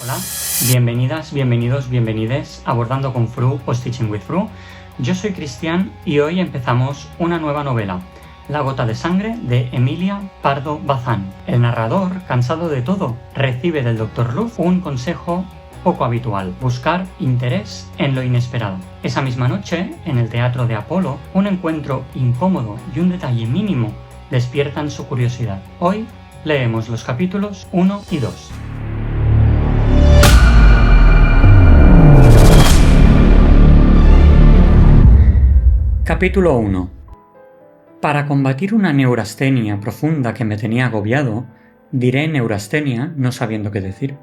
Hola, bienvenidas, bienvenidos, bienvenides a Abordando con Fru o Stitching with Fru. Yo soy Cristian y hoy empezamos una nueva novela, La gota de sangre de Emilia Pardo Bazán. El narrador, cansado de todo, recibe del Dr. Luz un consejo poco habitual: buscar interés en lo inesperado. Esa misma noche, en el Teatro de Apolo, un encuentro incómodo y un detalle mínimo despiertan su curiosidad. Hoy leemos los capítulos 1 y 2. Capítulo 1. Para combatir una neurastenia profunda que me tenía agobiado, diré neurastenia no sabiendo qué decir,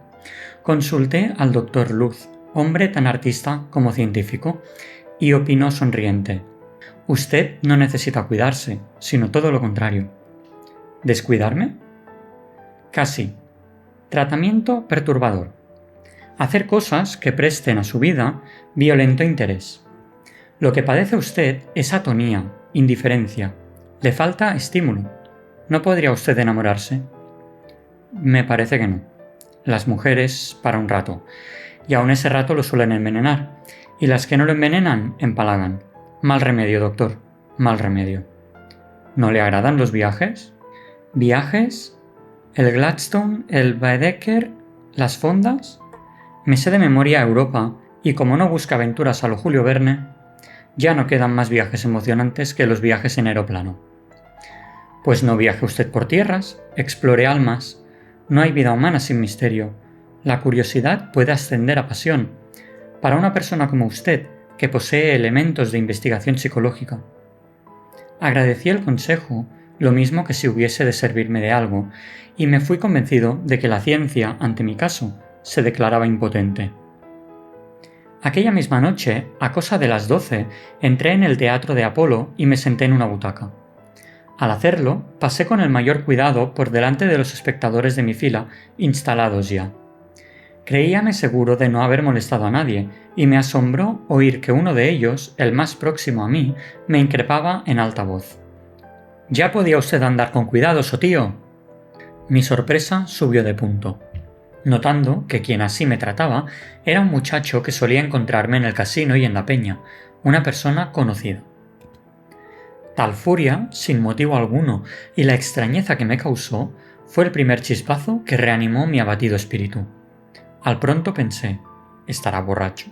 consulté al Dr. Luz, hombre tan artista como científico, y opinó sonriente: usted no necesita cuidarse, sino todo lo contrario. ¿Descuidarme? Casi. Tratamiento perturbador. Hacer cosas que presten a su vida violento interés. Lo que padece usted es atonía, indiferencia. Le falta estímulo. ¿No podría usted enamorarse? Me parece que no. Las mujeres para un rato, y aun ese rato lo suelen envenenar, y las que no lo envenenan empalagan. Mal remedio, doctor, mal remedio. ¿No le agradan los viajes? ¿Viajes? ¿El Gladstone, el Baedeker, las fondas? Me sé de memoria Europa, y como no busca aventuras a lo Julio Verne, ya no quedan más viajes emocionantes que los viajes en aeroplano. Pues no viaje usted por tierras, explore almas. No hay vida humana sin misterio. La curiosidad puede ascender a pasión. Para una persona como usted, que posee elementos de investigación psicológica. Agradecí el consejo, lo mismo que si hubiese de servirme de algo, y me fui convencido de que la ciencia, ante mi caso, se declaraba impotente. Aquella misma noche, a cosa de las 12, entré en el Teatro de Apolo y me senté en una butaca. Al hacerlo, pasé con el mayor cuidado por delante de los espectadores de mi fila, instalados ya. Creíame seguro de no haber molestado a nadie, y me asombró oír que uno de ellos, el más próximo a mí, me increpaba en alta voz. «Ya podía usted andar con cuidado, so tío». Mi sorpresa subió de punto, notando que quien así me trataba era un muchacho que solía encontrarme en el casino y en la peña, una persona conocida. Tal furia, sin motivo alguno, y la extrañeza que me causó, fue el primer chispazo que reanimó mi abatido espíritu. Al pronto pensé: ¿estará borracho?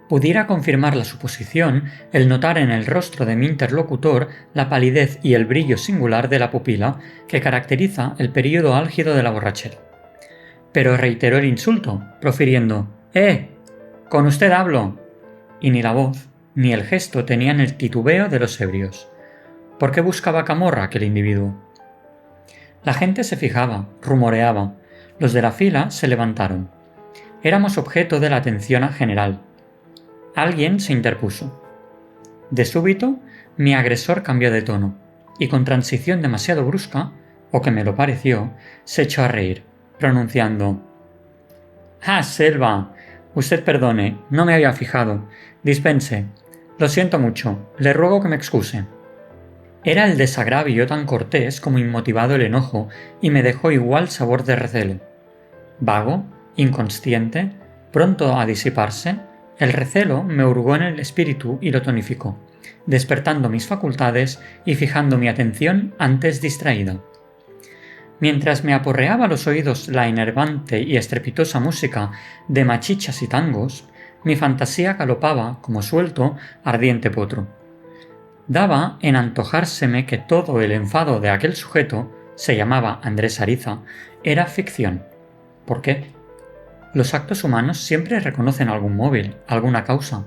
Pudiera confirmar la suposición el notar en el rostro de mi interlocutor la palidez y el brillo singular de la pupila que caracteriza el período álgido de la borrachera. Pero reiteró el insulto, profiriendo: ¡Con usted hablo! Y ni la voz ni el gesto tenían el titubeo de los ebrios. ¿Por qué buscaba camorra aquel individuo? La gente se fijaba, rumoreaba. Los de la fila se levantaron. Éramos objeto de la atención general. Alguien se interpuso. De súbito, mi agresor cambió de tono, y con transición demasiado brusca, o que me lo pareció, se echó a reír, pronunciando: «¡Ah, Selva! Usted perdone, no me había fijado. Dispense. Lo siento mucho, le ruego que me excuse». Era el desagravio tan cortés como inmotivado el enojo, y me dejó igual sabor de recelo. Vago, inconsciente, pronto a disiparse, el recelo me hurgó en el espíritu y lo tonificó, despertando mis facultades y fijando mi atención antes distraída. Mientras me aporreaba los oídos la enervante y estrepitosa música de machichas y tangos, mi fantasía galopaba, como suelto, ardiente potro. Daba en antojárseme que todo el enfado de aquel sujeto, se llamaba Andrés Ariza, era ficción. ¿Por qué? Los actos humanos siempre reconocen algún móvil, alguna causa.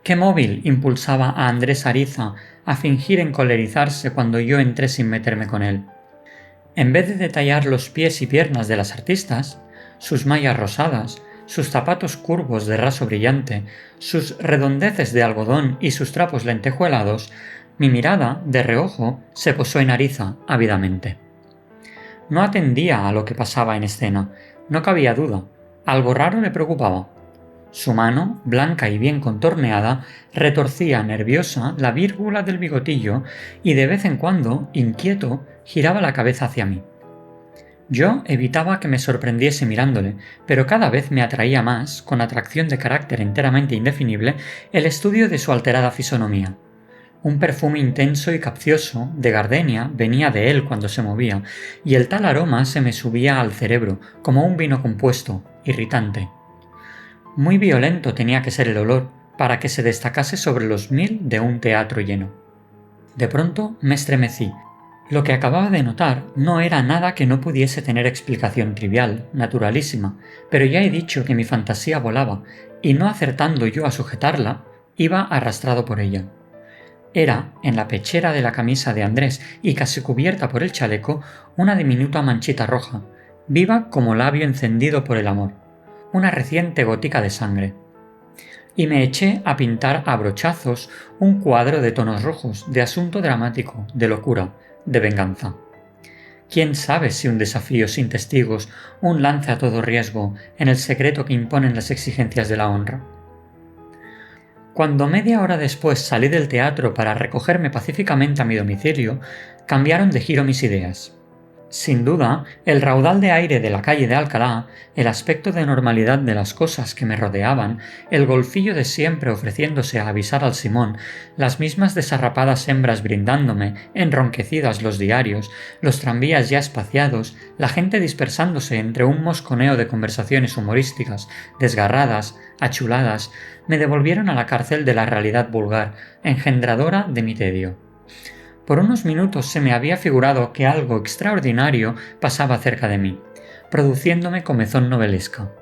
¿Qué móvil impulsaba a Andrés Ariza a fingir encolerizarse cuando yo entré sin meterme con él? En vez de detallar los pies y piernas de las artistas, sus mallas rosadas, sus zapatos curvos de raso brillante, sus redondeces de algodón y sus trapos lentejuelados, mi mirada, de reojo, se posó en Ariza ávidamente. No atendía a lo que pasaba en escena, no cabía duda. Algo raro le preocupaba. Su mano, blanca y bien contorneada, retorcía nerviosa la vírgula del bigotillo y de vez en cuando, inquieto, giraba la cabeza hacia mí. Yo evitaba que me sorprendiese mirándole, pero cada vez me atraía más, con atracción de carácter enteramente indefinible, el estudio de su alterada fisonomía. Un perfume intenso y capcioso, de gardenia, venía de él cuando se movía, y el tal aroma se me subía al cerebro, como un vino compuesto, irritante. Muy violento tenía que ser el olor, para que se destacase sobre los 1000 de un teatro lleno. De pronto me estremecí. Lo que acababa de notar no era nada que no pudiese tener explicación trivial, naturalísima, pero ya he dicho que mi fantasía volaba, y no acertando yo a sujetarla, iba arrastrado por ella. Era, en la pechera de la camisa de Andrés y casi cubierta por el chaleco, una diminuta manchita roja, viva como labio encendido por el amor, una reciente gotica de sangre. Y me eché a pintar a brochazos un cuadro de tonos rojos, de asunto dramático, de locura, de venganza. ¿Quién sabe si un desafío sin testigos, un lance a todo riesgo, en el secreto que imponen las exigencias de la honra? Cuando media hora después salí del teatro para recogerme pacíficamente a mi domicilio, cambiaron de giro mis ideas. Sin duda, el raudal de aire de la calle de Alcalá, el aspecto de normalidad de las cosas que me rodeaban, el golfillo de siempre ofreciéndose a avisar al Simón, las mismas desarrapadas hembras brindándome, enronquecidas los diarios, los tranvías ya espaciados, la gente dispersándose entre un mosconeo de conversaciones humorísticas, desgarradas, achuladas, me devolvieron a la cárcel de la realidad vulgar, engendradora de mi tedio. Por unos minutos se me había figurado que algo extraordinario pasaba cerca de mí, produciéndome comezón novelesca.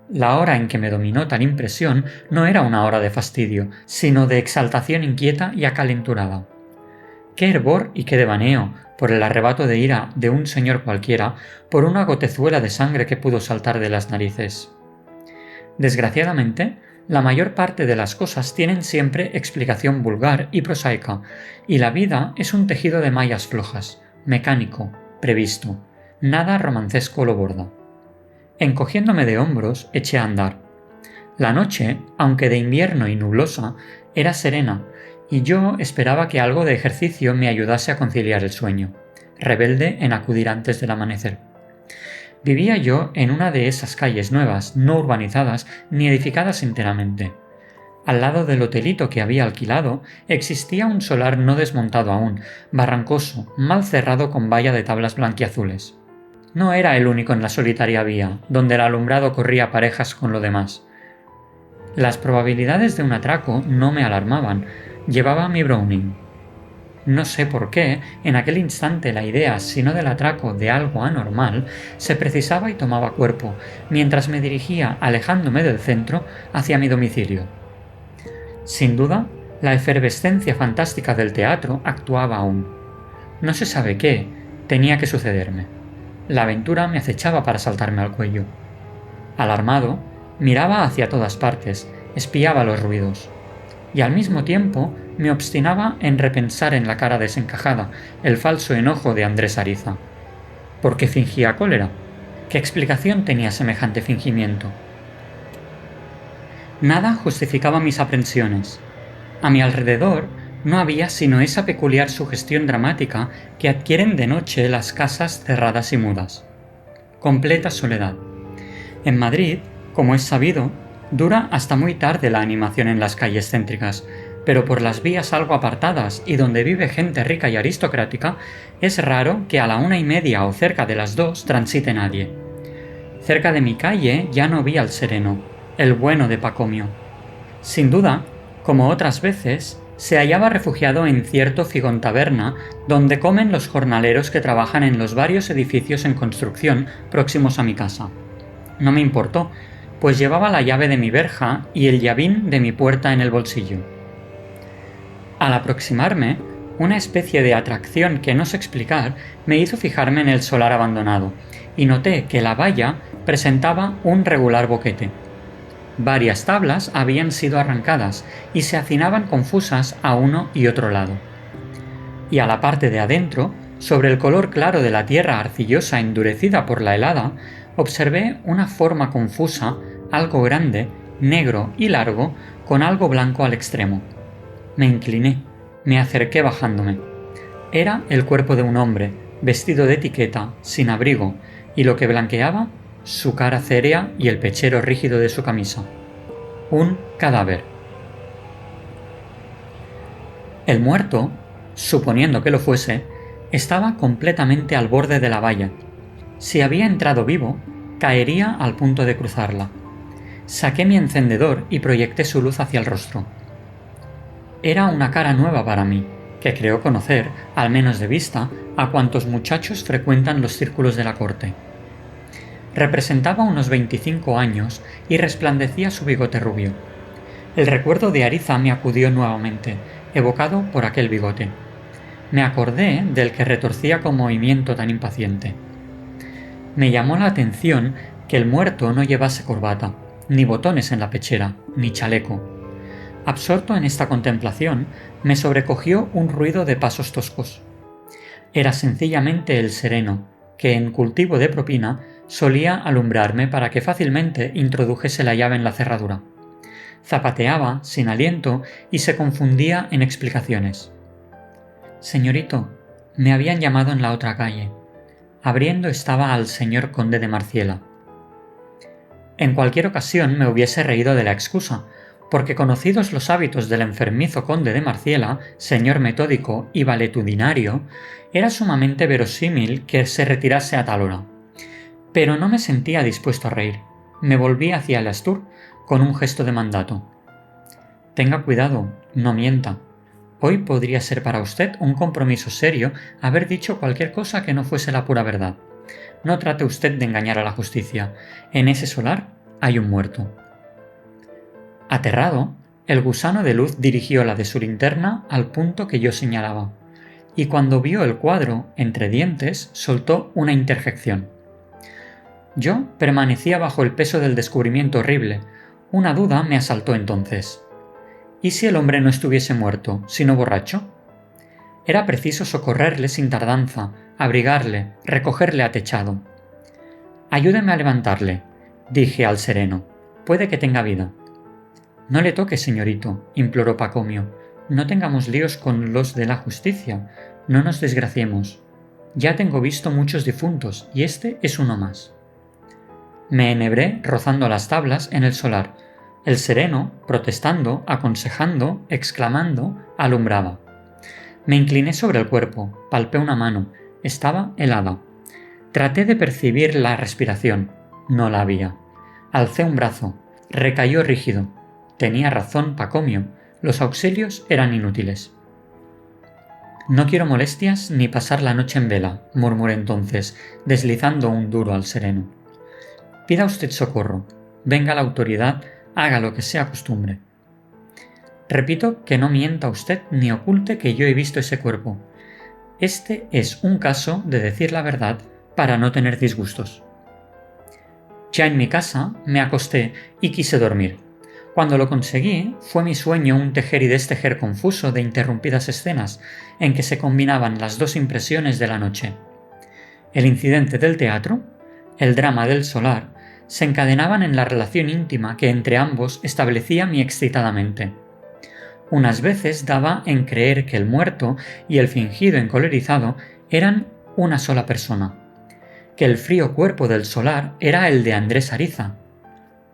La hora en que me dominó tal impresión no era una hora de fastidio, sino de exaltación inquieta y acalenturada. Qué hervor y qué devaneo, por el arrebato de ira de un señor cualquiera, por una gotezuela de sangre que pudo saltar de las narices. Desgraciadamente, la mayor parte de las cosas tienen siempre explicación vulgar y prosaica, y la vida es un tejido de mallas flojas, mecánico, previsto. Nada romancesco lo borda. Encogiéndome de hombros, eché a andar. La noche, aunque de invierno y nublosa, era serena, y yo esperaba que algo de ejercicio me ayudase a conciliar el sueño, rebelde en acudir antes del amanecer. Vivía yo en una de esas calles nuevas, no urbanizadas ni edificadas enteramente. Al lado del hotelito que había alquilado existía un solar no desmontado aún, barrancoso, mal cerrado con valla de tablas blanquiazules. No era el único en la solitaria vía, donde el alumbrado corría parejas con lo demás. Las probabilidades de un atraco no me alarmaban, llevaba mi Browning. No sé por qué, en aquel instante la idea, si no del atraco de algo anormal, se precisaba y tomaba cuerpo, mientras me dirigía, alejándome del centro, hacia mi domicilio. Sin duda, la efervescencia fantástica del teatro actuaba aún. No se sabe qué, tenía que sucederme. La aventura me acechaba para saltarme al cuello. Alarmado, miraba hacia todas partes, espiaba los ruidos. Y al mismo tiempo me obstinaba en repensar en la cara desencajada, el falso enojo de Andrés Ariza. ¿Por qué fingía cólera? ¿Qué explicación tenía semejante fingimiento? Nada justificaba mis aprensiones. A mi alrededor no había sino esa peculiar sugestión dramática que adquieren de noche las casas cerradas y mudas. Completa soledad. En Madrid, como es sabido, dura hasta muy tarde la animación en las calles céntricas, pero por las vías algo apartadas y donde vive gente rica y aristocrática, es raro que a la 1:30 o cerca de las 2 transite nadie. Cerca de mi calle ya no vi al sereno, el bueno de Pacomio. Sin duda, como otras veces, se hallaba refugiado en cierto figón taberna, donde comen los jornaleros que trabajan en los varios edificios en construcción próximos a mi casa. No me importó, pues llevaba la llave de mi verja y el llavín de mi puerta en el bolsillo. Al aproximarme, una especie de atracción que no sé explicar me hizo fijarme en el solar abandonado, y noté que la valla presentaba un regular boquete. Varias tablas habían sido arrancadas y se hacinaban confusas a uno y otro lado. Y a la parte de adentro, sobre el color claro de la tierra arcillosa endurecida por la helada, observé una forma confusa, algo grande, negro y largo, con algo blanco al extremo. Me incliné, me acerqué bajándome. Era el cuerpo de un hombre, vestido de etiqueta, sin abrigo, y lo que blanqueaba, su cara cérea y el pechero rígido de su camisa. Un cadáver. El muerto, suponiendo que lo fuese, estaba completamente al borde de la valla. Si había entrado vivo, caería al punto de cruzarla. Saqué mi encendedor y proyecté su luz hacia el rostro. Era una cara nueva para mí, que creo conocer, al menos de vista, a cuantos muchachos frecuentan los círculos de la corte. Representaba unos 25 años y resplandecía su bigote rubio. El recuerdo de Ariza me acudió nuevamente, evocado por aquel bigote. Me acordé del que retorcía con movimiento tan impaciente. Me llamó la atención que el muerto no llevase corbata, ni botones en la pechera, ni chaleco. Absorto en esta contemplación, me sobrecogió un ruido de pasos toscos. Era sencillamente el sereno, que en cultivo de propina solía alumbrarme para que fácilmente introdujese la llave en la cerradura. Zapateaba, sin aliento, y se confundía en explicaciones. Señorito, me habían llamado en la otra calle. Abriendo estaba al señor conde de Marciela. En cualquier ocasión me hubiese reído de la excusa, porque conocidos los hábitos del enfermizo conde de Marciela, señor metódico y valetudinario, era sumamente verosímil que se retirase a tal hora. Pero no me sentía dispuesto a reír. Me volví hacia el Astur con un gesto de mandato. Tenga cuidado, no mienta. Hoy podría ser para usted un compromiso serio haber dicho cualquier cosa que no fuese la pura verdad. No trate usted de engañar a la justicia. En ese solar hay un muerto. Aterrado, el gusano de luz dirigió la de su linterna al punto que yo señalaba, y cuando vio el cuadro entre dientes soltó una interjección. Yo permanecía bajo el peso del descubrimiento horrible. Una duda me asaltó entonces. ¿Y si el hombre no estuviese muerto, sino borracho? Era preciso socorrerle sin tardanza, abrigarle, recogerle atechado. Ayúdeme a levantarle, dije al sereno. Puede que tenga vida. No le toque, señorito, imploró Pacomio. No tengamos líos con los de la justicia. No nos desgraciemos. Ya tengo visto muchos difuntos, y este es uno más. Me enhebré rozando las tablas en el solar. El sereno, protestando, aconsejando, exclamando, alumbraba. Me incliné sobre el cuerpo, palpé una mano. Estaba helada. Traté de percibir la respiración. No la había. Alcé un brazo. Recayó rígido. Tenía razón Pacomio. Los auxilios eran inútiles. No quiero molestias ni pasar la noche en vela, murmuré entonces, deslizando un duro al sereno. Pida usted socorro. Venga la autoridad, haga lo que sea costumbre. Repito que no mienta usted ni oculte que yo he visto ese cuerpo. Este es un caso de decir la verdad para no tener disgustos. Ya en mi casa me acosté y quise dormir. Cuando lo conseguí, fue mi sueño un tejer y destejer confuso de interrumpidas escenas en que se combinaban las dos impresiones de la noche. El incidente del teatro, el drama del solar, se encadenaban en la relación íntima que entre ambos establecía mi excitada mente. Unas veces daba en creer que el muerto y el fingido encolerizado eran una sola persona, que el frío cuerpo del solar era el de Andrés Ariza.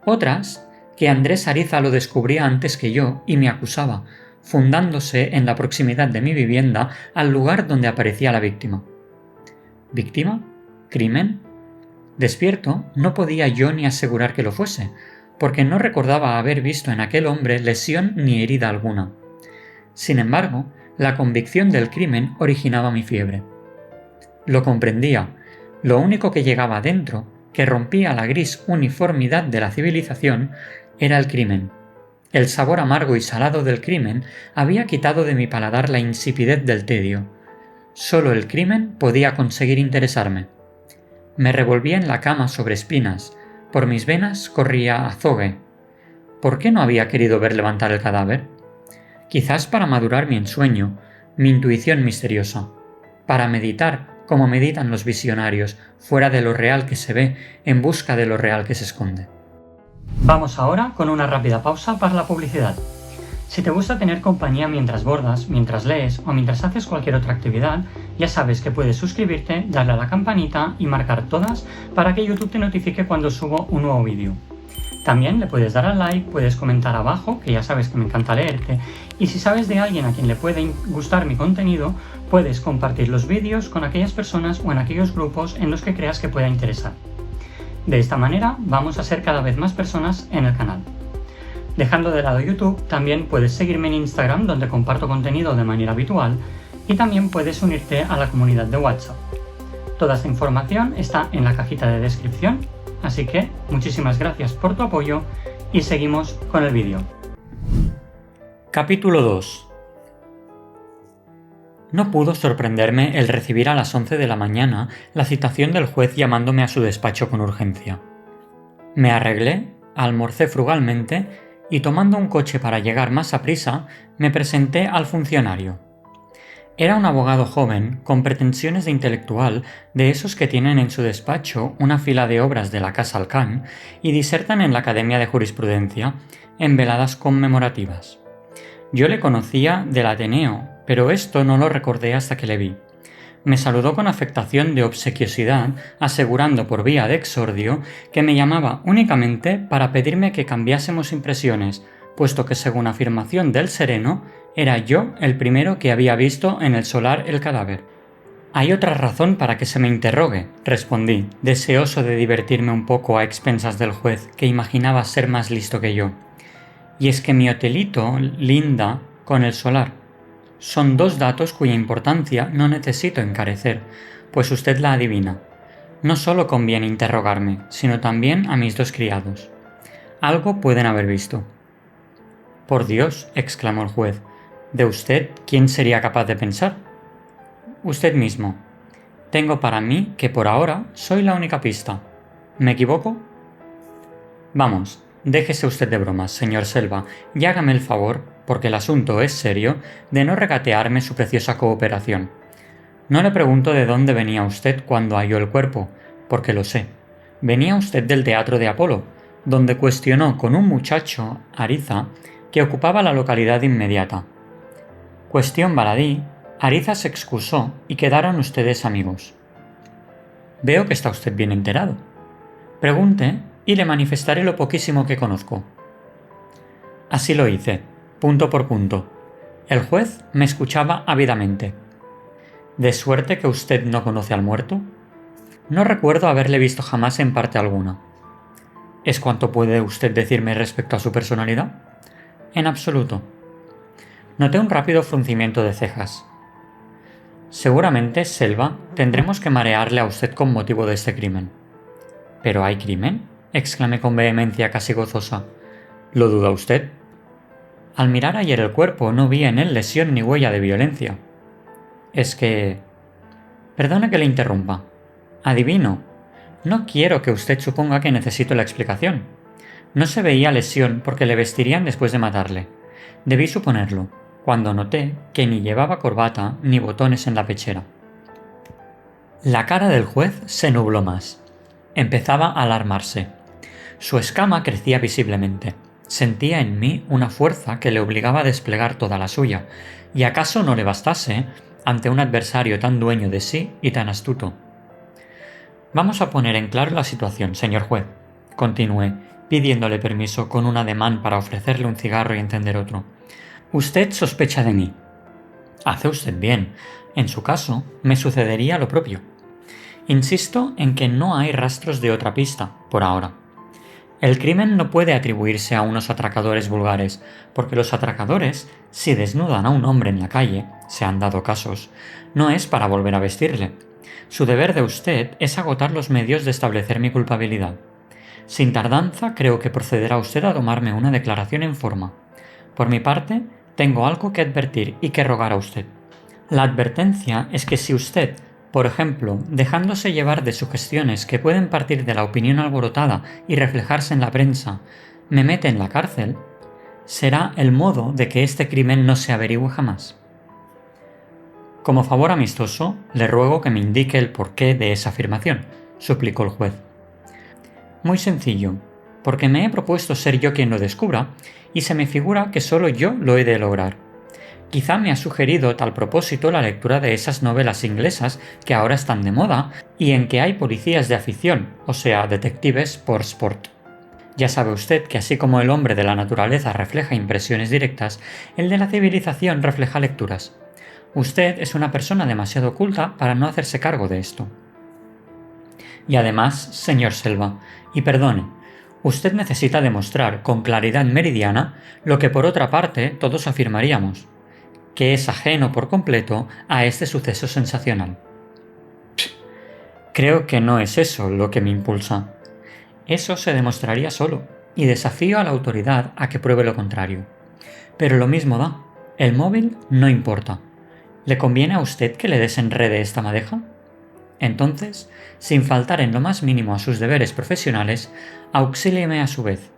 Otras, que Andrés Ariza lo descubría antes que yo y me acusaba, fundándose en la proximidad de mi vivienda al lugar donde aparecía la víctima. ¿Víctima? ¿Crimen? Despierto, no podía yo ni asegurar que lo fuese, porque no recordaba haber visto en aquel hombre lesión ni herida alguna. Sin embargo, la convicción del crimen originaba mi fiebre. Lo comprendía. Lo único que llegaba dentro, que rompía la gris uniformidad de la civilización, era el crimen. El sabor amargo y salado del crimen había quitado de mi paladar la insipidez del tedio. Solo el crimen podía conseguir interesarme. Me revolvía en la cama sobre espinas. Por mis venas corría azogue. ¿Por qué no había querido ver levantar el cadáver? Quizás para madurar mi ensueño, mi intuición misteriosa. Para meditar como meditan los visionarios, fuera de lo real que se ve, en busca de lo real que se esconde. Vamos ahora con una rápida pausa para la publicidad. Si te gusta tener compañía mientras bordas, mientras lees o mientras haces cualquier otra actividad, ya sabes que puedes suscribirte, darle a la campanita y marcar todas para que YouTube te notifique cuando subo un nuevo vídeo. También le puedes dar al like, puedes comentar abajo, que ya sabes que me encanta leerte, y si sabes de alguien a quien le puede gustar mi contenido, puedes compartir los vídeos con aquellas personas o en aquellos grupos en los que creas que pueda interesar. De esta manera vamos a ser cada vez más personas en el canal. Dejando de lado YouTube, también puedes seguirme en Instagram, donde comparto contenido de manera habitual, y también puedes unirte a la comunidad de WhatsApp. Toda esta información está en la cajita de descripción, así que muchísimas gracias por tu apoyo y seguimos con el vídeo. Capítulo 2. No pudo sorprenderme el recibir a las 11 de la mañana la citación del juez llamándome a su despacho con urgencia. Me arreglé, almorcé frugalmente y tomando un coche para llegar más a prisa, me presenté al funcionario. Era un abogado joven, con pretensiones de intelectual, de esos que tienen en su despacho una fila de obras de la Casa Alcán y disertan en la Academia de Jurisprudencia, en veladas conmemorativas. Yo le conocía del Ateneo, pero esto no lo recordé hasta que le vi. Me saludó con afectación de obsequiosidad, asegurando por vía de exordio que me llamaba únicamente para pedirme que cambiásemos impresiones, puesto que según afirmación del sereno, era yo el primero que había visto en el solar el cadáver. Hay otra razón para que se me interrogue, respondí, deseoso de divertirme un poco a expensas del juez, que imaginaba ser más listo que yo. Y es que mi hotelito linda con el solar. Son dos datos cuya importancia no necesito encarecer, pues usted la adivina. No solo conviene interrogarme, sino también a mis dos criados. Algo pueden haber visto. Por Dios, exclamó el juez, ¿de usted quién sería capaz de pensar? Usted mismo. Tengo para mí que por ahora soy la única pista. ¿Me equivoco? Vamos, déjese usted de bromas, señor Selva, y hágame el favor, porque el asunto es serio, de no regatearme su preciosa cooperación. No le pregunto de dónde venía usted cuando halló el cuerpo, porque lo sé. Venía usted del Teatro de Apolo, donde cuestionó con un muchacho, Ariza, que ocupaba la localidad inmediata. Cuestión baladí, Ariza se excusó y quedaron ustedes amigos. Veo que está usted bien enterado. Pregunte y le manifestaré lo poquísimo que conozco. Así lo hice, punto por punto. El juez me escuchaba ávidamente. ¿De suerte que usted no conoce al muerto? No recuerdo haberle visto jamás en parte alguna. ¿Es cuanto puede usted decirme respecto a su personalidad? En absoluto. Noté un rápido fruncimiento de cejas. Seguramente, Selva, tendremos que marearle a usted con motivo de este crimen. ¿Pero hay crimen?, exclamé con vehemencia casi gozosa. ¿Lo duda usted? Al mirar ayer el cuerpo no vi en él lesión ni huella de violencia. Es que... Perdone que le interrumpa. Adivino. No quiero que usted suponga que necesito la explicación. No se veía lesión porque le vestirían después de matarle. Debí suponerlo, cuando noté que ni llevaba corbata ni botones en la pechera. La cara del juez se nubló más. Empezaba a alarmarse. Su escama crecía visiblemente. Sentía en mí una fuerza que le obligaba a desplegar toda la suya, y acaso no le bastase ante un adversario tan dueño de sí y tan astuto. Vamos a poner en claro la situación, señor juez, continué, pidiéndole permiso con un ademán para ofrecerle un cigarro y encender otro. Usted sospecha de mí. Hace usted bien. En su caso, me sucedería lo propio. Insisto en que no hay rastros de otra pista, por ahora. El crimen no puede atribuirse a unos atracadores vulgares, porque los atracadores, si desnudan a un hombre en la calle, se han dado casos, no es para volver a vestirle. Su deber de usted es agotar los medios de establecer mi culpabilidad. Sin tardanza, creo que procederá usted a tomarme una declaración en forma. Por mi parte, tengo algo que advertir y que rogar a usted. La advertencia es que si usted, por ejemplo, dejándose llevar de sugestiones que pueden partir de la opinión alborotada y reflejarse en la prensa, me mete en la cárcel, será el modo de que este crimen no se averigüe jamás. Como favor amistoso, le ruego que me indique el porqué de esa afirmación, suplicó el juez. Muy sencillo, porque me he propuesto ser yo quien lo descubra, y se me figura que solo yo lo he de lograr. Quizá me ha sugerido tal propósito la lectura de esas novelas inglesas que ahora están de moda y en que hay policías de afición, o sea, detectives por sport. Ya sabe usted que así como el hombre de la naturaleza refleja impresiones directas, el de la civilización refleja lecturas. Usted es una persona demasiado culta para no hacerse cargo de esto. Y además, señor Selva, y perdone, usted necesita demostrar con claridad meridiana lo que por otra parte todos afirmaríamos, que es ajeno por completo a este suceso sensacional. Creo que no es eso lo que me impulsa. Eso se demostraría solo, y desafío a la autoridad a que pruebe lo contrario. Pero lo mismo da, el móvil no importa. ¿Le conviene a usted que le desenrede esta madeja? Entonces, sin faltar en lo más mínimo a sus deberes profesionales, auxílieme a su vez.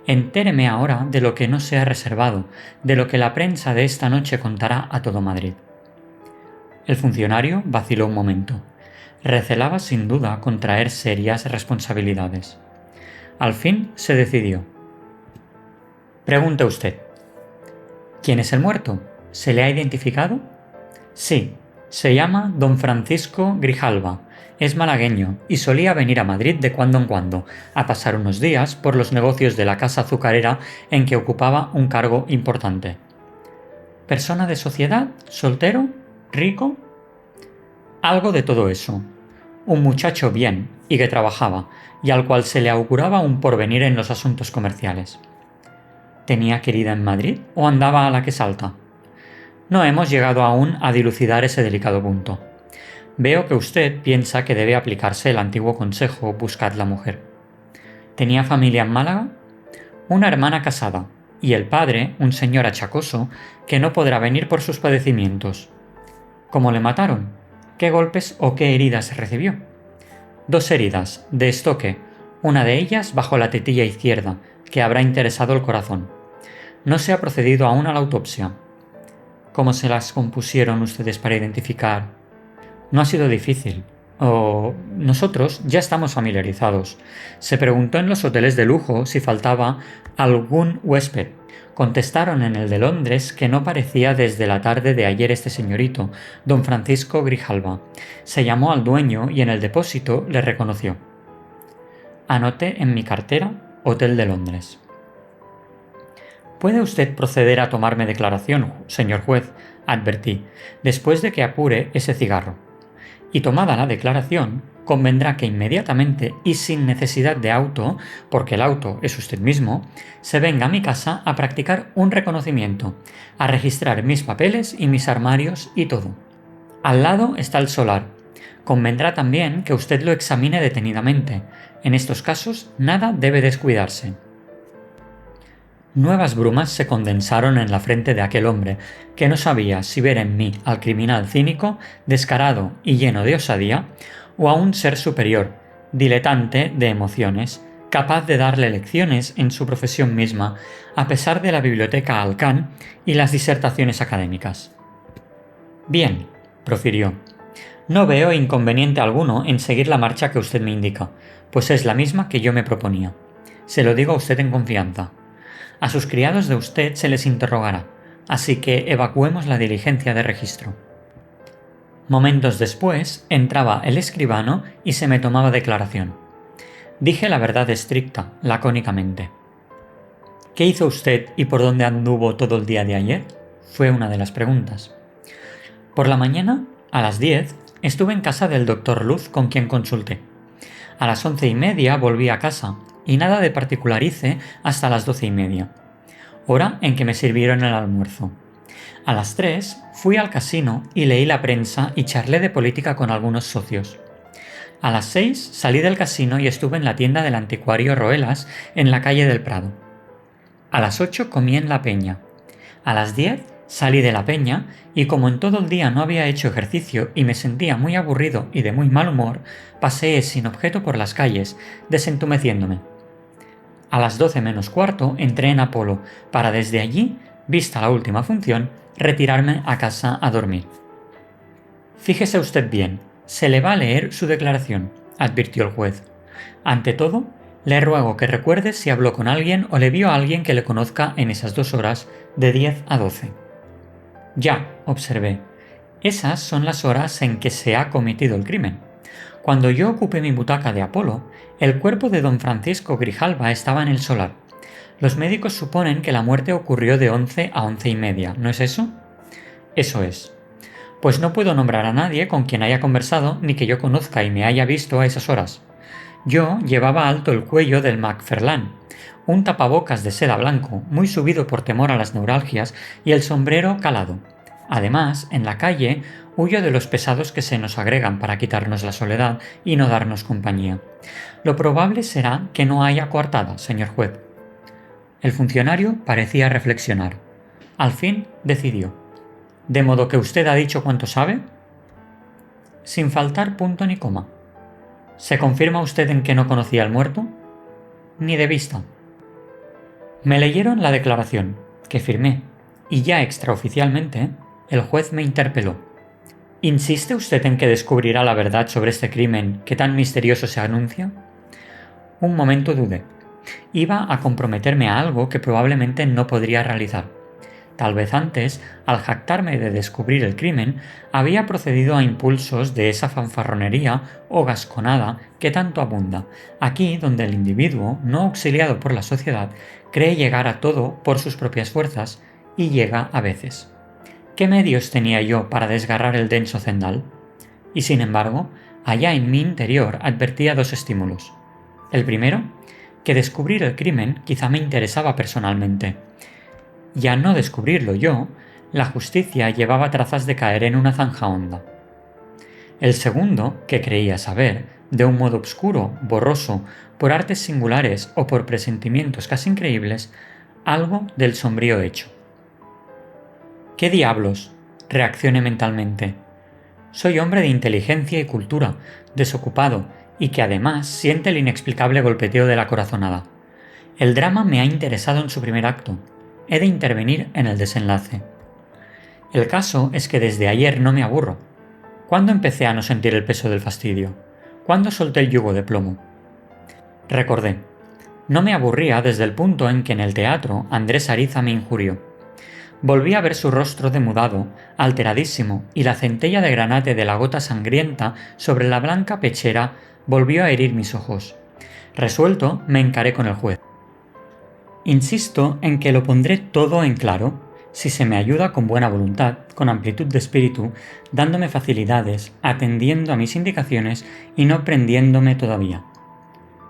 Entéreme ahora de lo que no se ha reservado, de lo que la prensa de esta noche contará a todo Madrid. El funcionario vaciló un momento. Recelaba sin duda contraer serias responsabilidades. Al fin se decidió. Pregunte usted. ¿Quién es el muerto? ¿Se le ha identificado? Sí, se llama don Francisco Grijalva, es malagueño y solía venir a Madrid de cuando en cuando, a pasar unos días por los negocios de la casa azucarera en que ocupaba un cargo importante. ¿Persona de sociedad? ¿Soltero? ¿Rico? Algo de todo eso. Un muchacho bien y que trabajaba, y al cual se le auguraba un porvenir en los asuntos comerciales. ¿Tenía querida en Madrid o andaba a la que salta? No hemos llegado aún a dilucidar ese delicado punto. Veo que usted piensa que debe aplicarse el antiguo consejo buscad la mujer. ¿Tenía familia en Málaga? Una hermana casada, y el padre, un señor achacoso, que no podrá venir por sus padecimientos. ¿Cómo le mataron? ¿Qué golpes o qué heridas recibió? 2 heridas, de estoque, una de ellas bajo la tetilla izquierda, que habrá interesado el corazón. No se ha procedido aún a la autopsia. ¿Cómo se las compusieron ustedes para identificar? No ha sido difícil. Nosotros ya estamos familiarizados. Se preguntó en los hoteles de lujo si faltaba algún huésped. Contestaron en el de Londres que no parecía desde la tarde de ayer este señorito, don Francisco Grijalva. Se llamó al dueño y en el depósito le reconoció. Anoté en mi cartera Hotel de Londres. ¿Puede usted proceder a tomarme declaración, señor juez?, advertí, después de que apure ese cigarro. Y tomada la declaración, convendrá que inmediatamente y sin necesidad de auto, porque el auto es usted mismo, se venga a mi casa a practicar un reconocimiento, a registrar mis papeles y mis armarios y todo. Al lado está el solar. Convendrá también que usted lo examine detenidamente. En estos casos nada debe descuidarse. Nuevas brumas se condensaron en la frente de aquel hombre, que no sabía si ver en mí al criminal cínico, descarado y lleno de osadía, o a un ser superior, diletante de emociones, capaz de darle lecciones en su profesión misma, a pesar de la biblioteca Alcán y las disertaciones académicas. Bien, profirió. No veo inconveniente alguno en seguir la marcha que usted me indica, pues es la misma que yo me proponía. Se lo digo a usted en confianza. A sus criados de usted se les interrogará, así que evacuemos la diligencia de registro. Momentos después entraba el escribano y se me tomaba declaración. Dije la verdad estricta, lacónicamente. ¿Qué hizo usted y por dónde anduvo todo el día de ayer?, fue una de las preguntas. Por la mañana, a las 10, estuve en casa del doctor Luz con quien consulté. A las 11:30 volví a casa, y nada de particular hice hasta las 12:30, hora en que me sirvieron el almuerzo. A las 3 fui al casino y leí la prensa y charlé de política con algunos socios. A las 6 salí del casino y estuve en la tienda del anticuario Roelas en la calle del Prado. A las 8 comí en la Peña. A las 10 salí de la Peña y como en todo el día no había hecho ejercicio y me sentía muy aburrido y de muy mal humor, paseé sin objeto por las calles, desentumeciéndome. A las 12 menos cuarto entré en Apolo, para desde allí, vista la última función, retirarme a casa a dormir. Fíjese usted bien, se le va a leer su declaración, advirtió el juez. Ante todo, Le ruego que recuerde si habló con alguien o le vio a alguien que le conozca en esas 2 horas de 10 a 12. Ya, observé. Esas son las horas en que se ha cometido el crimen. Cuando yo ocupé mi butaca de Apolo, el cuerpo de don Francisco Grijalva estaba en el solar. Los médicos suponen que la muerte ocurrió de 11 a 11:30, ¿no es eso? Eso es. Pues no puedo nombrar a nadie con quien haya conversado ni que yo conozca y me haya visto a esas horas. Yo llevaba alto el cuello del Macferlán, un tapabocas de seda blanco, muy subido por temor a las neuralgias, y el sombrero calado. Además, en la calle, huyo de los pesados que se nos agregan para quitarnos la soledad y no darnos compañía. Lo probable será que no haya coartada, señor juez. El funcionario parecía reflexionar. Al fin decidió. ¿De modo que usted ha dicho cuánto sabe? Sin faltar punto ni coma. ¿Se confirma usted en que no conocía al muerto? Ni de vista. Me leyeron la declaración, que firmé, y ya extraoficialmente, el juez me interpeló. ¿Insiste usted en que descubrirá la verdad sobre este crimen que tan misterioso se anuncia? Un momento dudé. Iba a comprometerme a algo que probablemente no podría realizar. Tal vez antes, al jactarme de descubrir el crimen, había procedido a impulsos de esa fanfarronería o gasconada que tanto abunda, aquí donde el individuo, no auxiliado por la sociedad, cree llegar a todo por sus propias fuerzas y llega a veces. ¿Qué medios tenía yo para desgarrar el denso cendal? Y sin embargo, allá en mi interior advertía 2 estímulos. El primero, que descubrir el crimen quizá me interesaba personalmente. Y a no descubrirlo yo, la justicia llevaba trazas de caer en una zanja honda. El segundo, que creía saber, de un modo obscuro, borroso, por artes singulares o por presentimientos casi increíbles, algo del sombrío hecho. ¿Qué diablos? Reaccioné mentalmente. Soy hombre de inteligencia y cultura, desocupado, y que además siente el inexplicable golpeteo de la corazonada. El drama me ha interesado en su primer acto. He de intervenir en el desenlace. El caso es que desde ayer no me aburro. ¿Cuándo empecé a no sentir el peso del fastidio? ¿Cuándo solté el yugo de plomo? Recordé. No me aburría desde el punto en que en el teatro Andrés Ariza me injurió. Volví a ver su rostro demudado, alteradísimo, y la centella de granate de la gota sangrienta sobre la blanca pechera volvió a herir mis ojos. Resuelto, me encaré con el juez. Insisto en que lo pondré todo en claro, si se me ayuda con buena voluntad, con amplitud de espíritu, dándome facilidades, atendiendo a mis indicaciones y no prendiéndome todavía.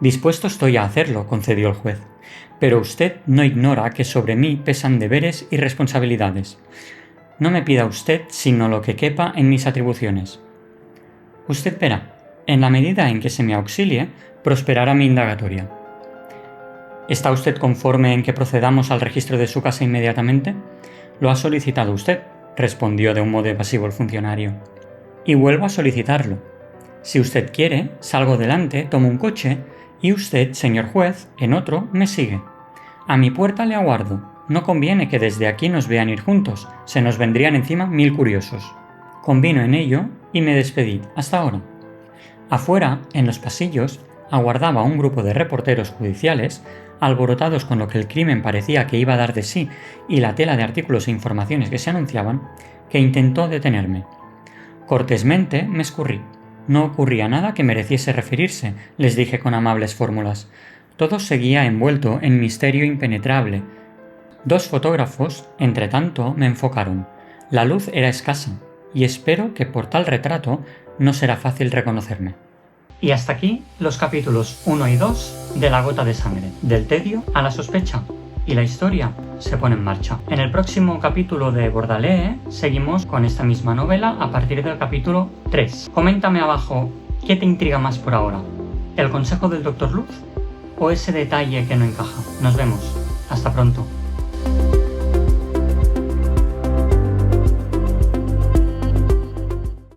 Dispuesto estoy a hacerlo, concedió el juez, pero usted no ignora que sobre mí pesan deberes y responsabilidades. No me pida usted sino lo que quepa en mis atribuciones. Usted verá, en la medida en que se me auxilie, prosperará mi indagatoria. ¿Está usted conforme en que procedamos al registro de su casa inmediatamente? Lo ha solicitado usted, respondió de un modo evasivo el funcionario. Y vuelvo a solicitarlo. Si usted quiere, salgo delante, tomo un coche, y usted, señor juez, en otro, me sigue. A mi puerta le aguardo. No conviene que desde aquí nos vean ir juntos, se nos vendrían encima 1000 curiosos. Convino en ello y me despedí. Hasta ahora. Afuera, en los pasillos, aguardaba un grupo de reporteros judiciales, alborotados con lo que el crimen parecía que iba a dar de sí y la tela de artículos e informaciones que se anunciaban, que intentó detenerme. Cortésmente me escurrí. No ocurría nada que mereciese referirse, les dije con amables fórmulas. Todo seguía envuelto en misterio impenetrable. 2 fotógrafos, entre tanto, me enfocaron. La luz era escasa, y espero que por tal retrato no será fácil reconocerme. Y hasta aquí los capítulos 1 y 2 de La gota de sangre, del tedio a la sospecha. Y la historia se pone en marcha. En el próximo capítulo de Bordalee seguimos con esta misma novela a partir del capítulo 3. Coméntame abajo qué te intriga más por ahora, ¿el consejo del Dr. Luz o ese detalle que no encaja? Nos vemos. Hasta pronto.